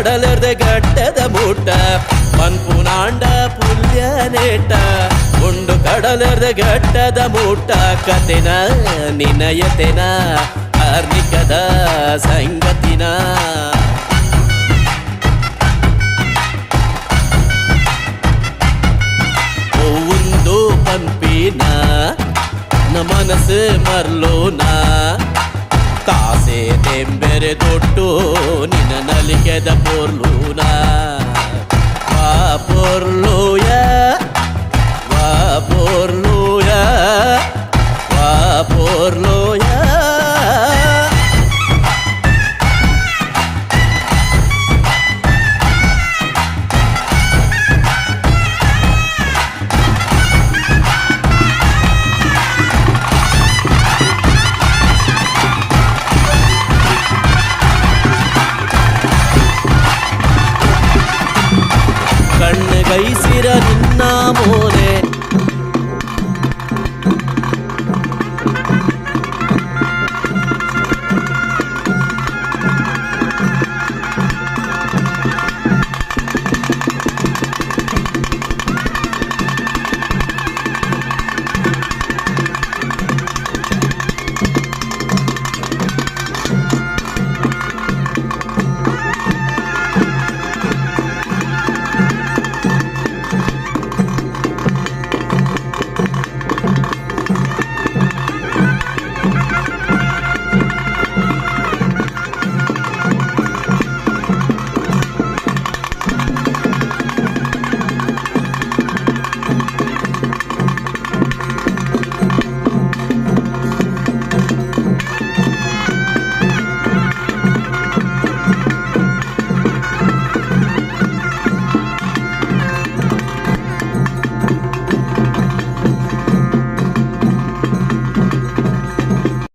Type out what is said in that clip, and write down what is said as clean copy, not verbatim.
ಕಡಲರ್ದೆ ಗಡ್ಡದ ಮೂಟ ಪನ್ಪುನಾಂಡ ಪುಲ್ಯ ನೇಟ ಉಂಡು ಕಡಲರ್ದೆ ಗಡ್ಡದ ಮೂಟ ಕತೆನ ನಿನಯತೆನ ಆರ್ನಿಕದ ಸಂಗತಿನ ಒಂದು ಪಂಪಿನ ನ ಮನಸ್ಸು ಮರ್ಲೋನ ಕಾಸೆ ತೆಂಬೆರೆ ದೊಡ್ಡು ನಿನ್ನ ನಲಿಗೆದ ಪೊರ್ಲೂನ ಆ ಪೊರ್ಲುಯ